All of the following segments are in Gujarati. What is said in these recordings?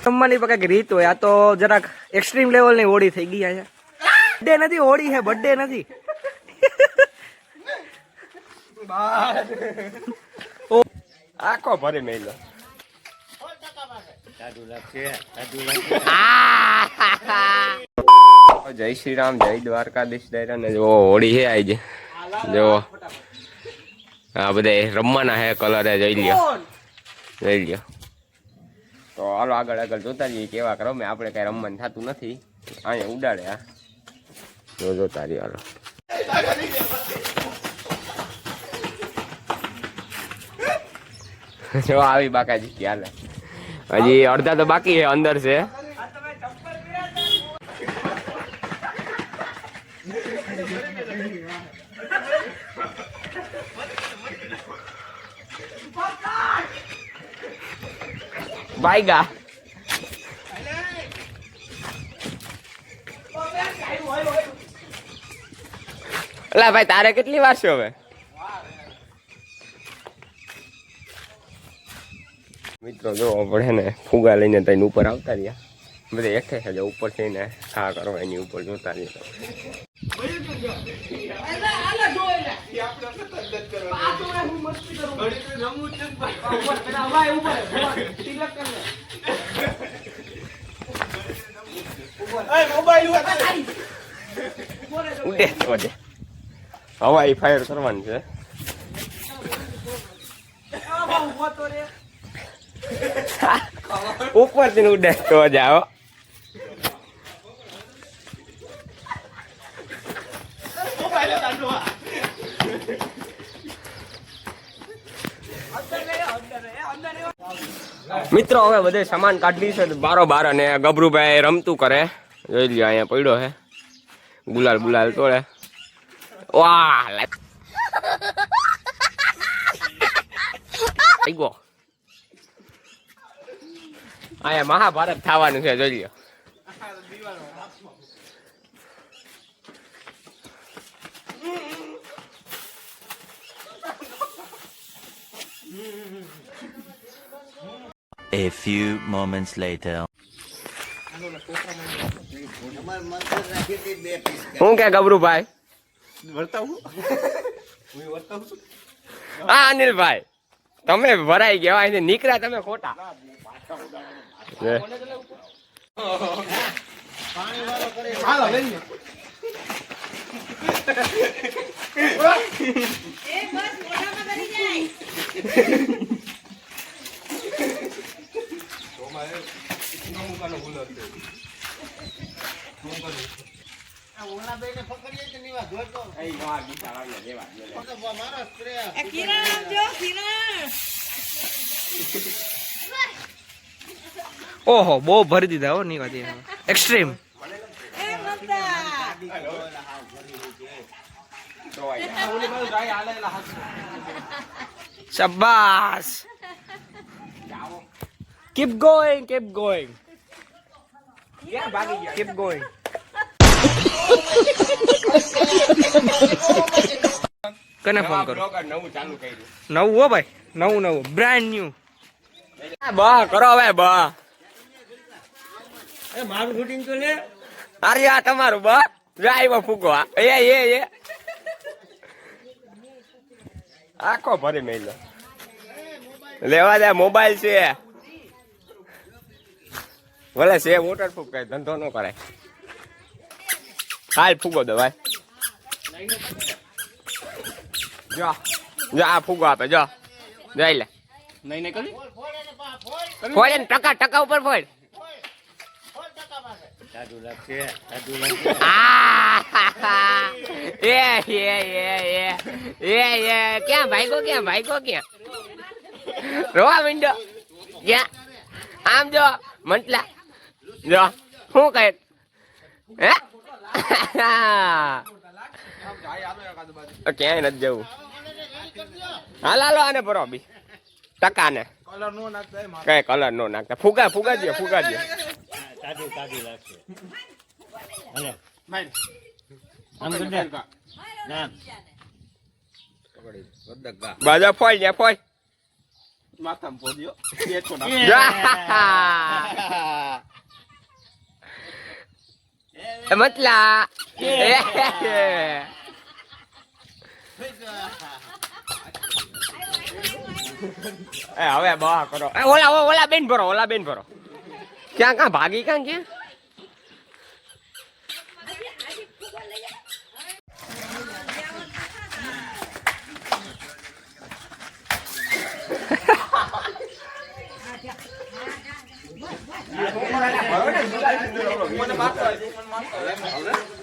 રમવાની પણ કઈક રીત હોય. આ તો જરાક એક્સ્ટ્રીમ લેવલ ની હોળી થઈ ગઈ છે. બર્થડે નથી, હોળી છે, બર્થડે નથી. આખો ભરે મેલો જય શ્રી રામ, જય દ્વારકાધીશ. ને જો હોળી છે આઈ છે. જો આ બધા રમવાના હે કલર જોઈ લ્યો, જોઈ લ્યો. તો હાલો આગળ આગળ જોતા જઈએ કેવા કરો. મેં આપણે કઈ રમવાનું થતું નથી, અહીંયા ઉડાડે. આ જો જોતા રહીએ. હાલો જો આવી બાકાજી હાલે. હજી અડધા તો બાકી છે, અંદર છે. ભાઈગા અલા ભાઈ તારે કેટલી વાર છે હવે? મિત્રો જો પડે ને ફુગા લઈને તઈને ઉપર આવતા રહ્યા. બધે એકઠે છે ઉપર થઈને ખા કરવા એની ઉપર જોતા રહ્યા. ઉડે વધે હવાઈ ફાયર કરવાની છે. ઉપર થી ઉડે તો જાઓ. મિત્રો હવે બધે સામાન કાઢી છે બારો બાર અને ગભરુભાઈ રમતું કરે. જોઈ લ્યો અહીંયા પડ્યો હે ગુલાલ ગુલાલ તોડે. વાહ અહીંયા મહાભારત થવાનું છે. જોઈ લ્યો. A few moments later. હું કે ગભરુભાઈ હા અનિલભાઈ તમે ભરાઈ ગયા અહીંથી નીકળ્યા તમે ખોટા. ઓહો બહુ ભરી દીધા હો. ની વાત એક્સ્ટ્રીમ. શાબાશ. Keep going, keep going. Keep going. કને ફોન કરો? નવું હો ભાઈ, નવું બ્રાન્ડ ન્યુ. બા કરો હવે બા. મારું શૂટિંગ તો લે. અરે આ તમારું બા જાય ફૂકો. એ આખો ભરે મેલો લેવા દે. મોબાઈલ છે ભલે છે વોટરપ્રૂફ, કઈ ધંધો ન કરાય. હાલ ફૂગો દે ભાઈ. જા જા ફૂગો આપે. જા જઈ લે. નહીં કરી ફોડ ને ટકા ઉપર ફોડ. ક્યાં ભાઈકો ક્યાં રોવા મીંડો ક્યાં? આમ જો મંટલા જો શું કહે હે? ક્યાંય નથી જવું. હાલ હાલો આને ભરો બી ટકા ને કઈ કલર નો નાખતા. ફુગા દે. બાજા ફોડ ને ફોડ. માથામાં પોદ્યો મતલા હવે બા કરો ઓલા બેન ભરો ક્યાં ભાગી ક્યાં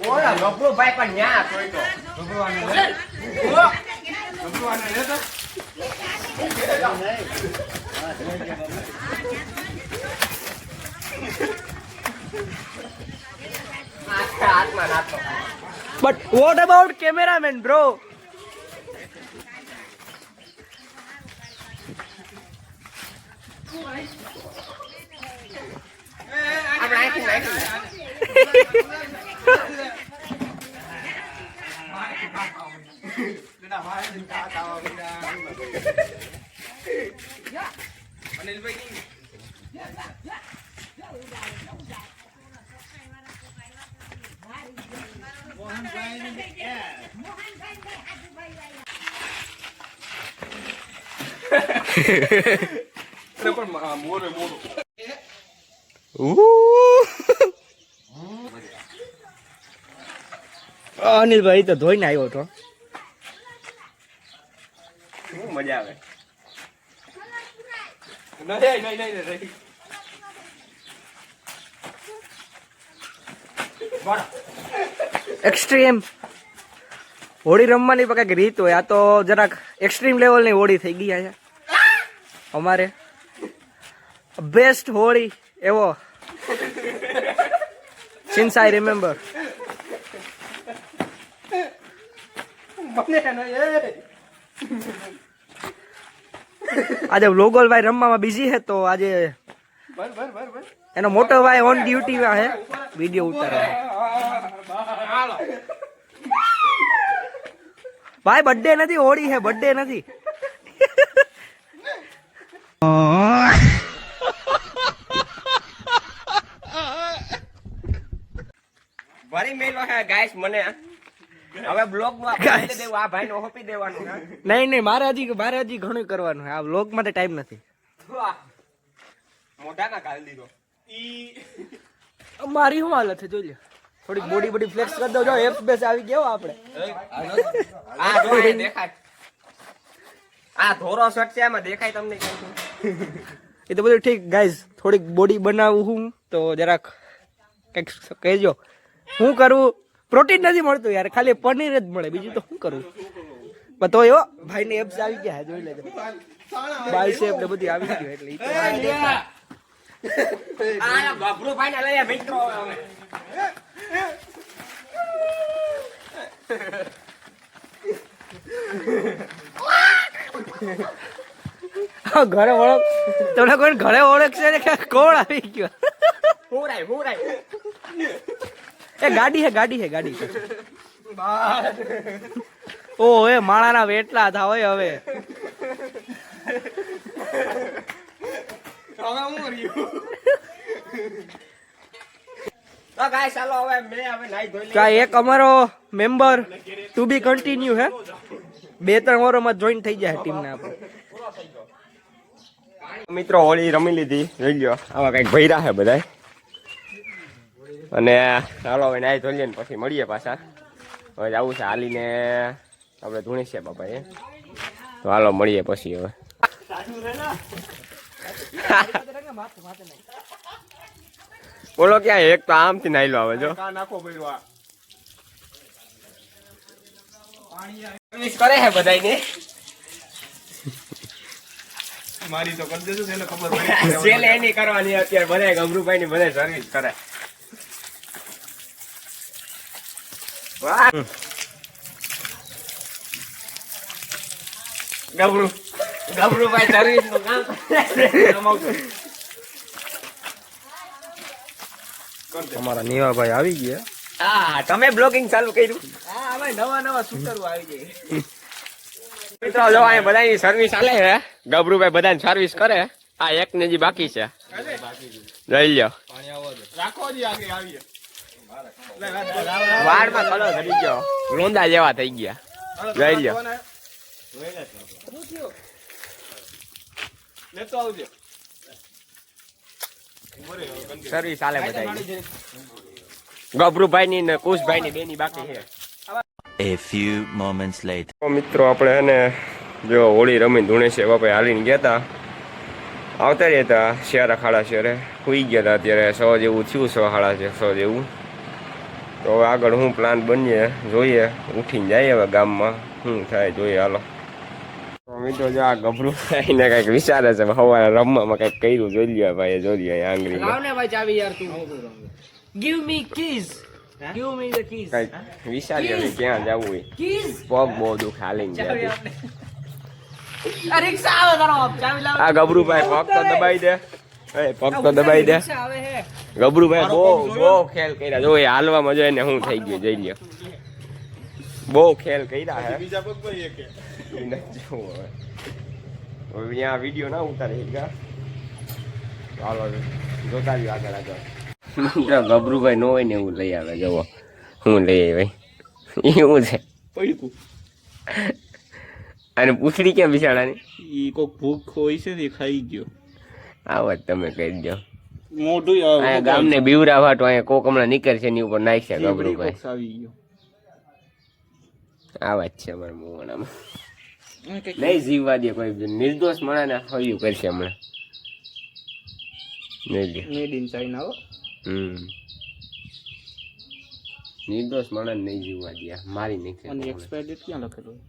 ઓલા ગભરુભાઈ પણ ન્યા But what about cameraman, bro? અનિલભાઈ તો ધોઈને આવ્યો હતો. મજા આવે. એક્સ્ટ્રીમ હોળી રમવાની પણ કંઈક રીત હોય. આ તો જરાક એક્સ્ટ્રીમ લેવલની હોળી થઈ ગઈ છે અમારે. બેસ્ટ હોળી એવો સિન્સ આઈ રિમેમ્બર. આજે વ્લોગલભાઈ રમવામાં બિઝી છે તો આજે એનો મોટો ભાઈ ઓન ડ્યુટી માં છે, વિડીયો ઉતારે. ભાઈ બર્થડે નથી, હોળી છે, બર્થડે નથી. ભરી મેલો હે ગાઈસ. મને હવે બ્લોગ માં આપી દેવું, આ ભાઈ નો હોપી દેવાનું. નહીં મારે હજી ઘણું કરવાનું છે. આ વ્લોગ માટે ટાઈમ નથી. મોઢા ના ગાલ દીધો. મારી શું હાલત છે જોઈ લે. થોડીક બોડી ફ્લેક્સ કરી દો. જો એપ્સ બેસ આવી ગયો આપણે. આ જો એ દેખાય, આ ધોરો શર્ટ છે, એમાં દેખાય તમને કેમ? એ તો બધું ઠીક ગાઈઝ. થોડીક બોડી બનાવું હું તો જરાક કંઈક કહેજો. શું કરવું? પ્રોટીન નથી મળતું યાર, ખાલી પનીર જ મળે, બીજું તો શું કરવું? પણ તો એવો ભાઈ ને એપ્સ આવી ગયા જોઈ લેજો. બાયસેપ ને બધી આવી ગયું એટલે આ બાબરો ભાઈ ને લઈ મિત્રો. ઘરે ઓળખ તમને કોઈ ઘરે ઓળખશે ને કે કોણ આવી ગયો? હુરાય એ ગાડી છે ગાડી. ઓ એ માણાના વેટલા થા હોય હવે. તો ગાઈસ ચાલો હવે મેં હવે નાઈ ધોઈ લઈએ. તો આ એક અમારો મેમ્બર ટુ બી કન્ટિન્યુ હે. 2-3 ઓવરમાં જોઈન થઈ જાય ટીમને આપણે. મિત્રો હોળી રમી લીધી, જોઈ લ્યો આવા કઈક ભૈરા છે બધા. અને ચાલો હવે નાઈ ધોઈ લઈએ ને પછી મળીએ પાછા. હવે જવું છે હાલીને આપણે ધૂણી છે બાપા એ. તો હાલો મળીએ પછી. હવે બોલો ક્યાં એક તો આમથી નાઈ લો આવે જો કરે છે બધાને. મારી તો કરી દેજો એને ખબર પડી. સેલ એની કરવાની અત્યારે બધા ગભરુભાઈ ની બધા સર્વિસ કરે. વાહ ગભરુભાઈ સર્વિસ નું કામ અમારા નીવાભાઈ આવી ગયા. હા તમે બ્લોગિંગ ચાલુ કર્યું? હા ભાઈ નવા શૂટરો આવી જાય. મિત્રો જો અહીંયા બધાની સર્વિસ ચાલે છે, ગબરુભાઈ બધાની સર્વિસ કરે. આ એક ને જે બાકી છે લઈ લ્યો. રાખો જી આગે આવીએ. વાળમાં કલર ધરી ગયો, લોંદા જેવા થઈ ગયા. લઈ લ્યો. લેતો આવજો. સર્વિસ ચાલે બધા. ગબરુભાઈ ની ને કુશભાઈ ની બેની બાકી છે. A few moments later. મિત્રો આપણે એને જો હોળી રમીને ધૂણેશ્વર બાપા હાલીને ગયા હતા, આવતા રહ્યા હતા શિયારા ખાડા શહેરે, સુઈ ગયા હતા. અત્યારે 100 જેવું થયું, 100 જેવું. તો હવે આગળ શું પ્લાન બનીએ જોઈએ, ઉઠીને જઈએ હવે ગામમાં, શું થાય જોઈએ. હાલો તો મિત્રો જો આ ગભરુભાઈને કંઈક વિચારે છે, સવારે રમવામાં કંઈક કર્યું જોઈ લ્યો ભાઈ, જોઈ લ્યો આંગળી લાવ ને ભાઈ ચાવી યાર તું. Give me keys. Give me the keys. કંઈક વિચારીએ હવે ક્યાં જવું હોય. કીઝ. પગ બહુ દુઃખ હાલીને ગયા. આ રિક્ષા આવે કરો, ચાવી લાવ. આ ગભરુભાઈ પગ તો દબાઈ દે, પગ તો દબાઈ દે. રિક્ષા આવે હે. ગબરુભાઈ બહુ ખેલ કર્યા જો, એ હાલવામાં જોઈને શું થઈ ગયું જોઈ લ્યો. બહુ ખેલ કર્યા હે. બીજા પગ પર એક હવે અહીંયા વિડીયો ના ઉતારે ગયા. ચાલો જોતા રહ્યો આગળ આગળ. ગબરુભાઈ નો હોય ને એવું લઈ આવે. જવો હું લઈ આવી એવું છે પડ્યું. અને પૂછડી ક્યાં બિચારાની? ઈ કોક ભૂખ હોય છે ને ખાઈ ગયો. આ વાત તમે કહી દો. મોઢું અહીંયા ગામને બીવરાવા તો અહીંયા કોક હમણાં નીકળશે એની ઉપર નાખશે ગબરુભાઈ. આવી ગયો. આ વાત છે અમારા મોવાણામાં. નહીં જીવવા દે કોઈ, નિર્દોષ માણસને હળિયું કરશે હમણાં. નહીં મેડ ઇન ચાઇના હો. નિર્દોષ માણસ નહીં જીવવા દે, મારી નાખશે. અને એક્સપાયર ડેટ ક્યાં લખેલું?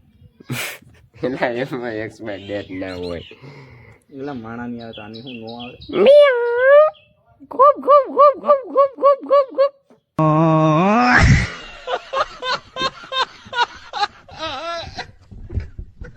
એલા એમાં એક્સપાયર ડેટ ના હોય. એલા માણાની આવે તો આની શું નો આવે? ખૂબ ખૂબ ખૂબ ખૂબ ખૂબ ખૂબ ખૂબ ખૂબ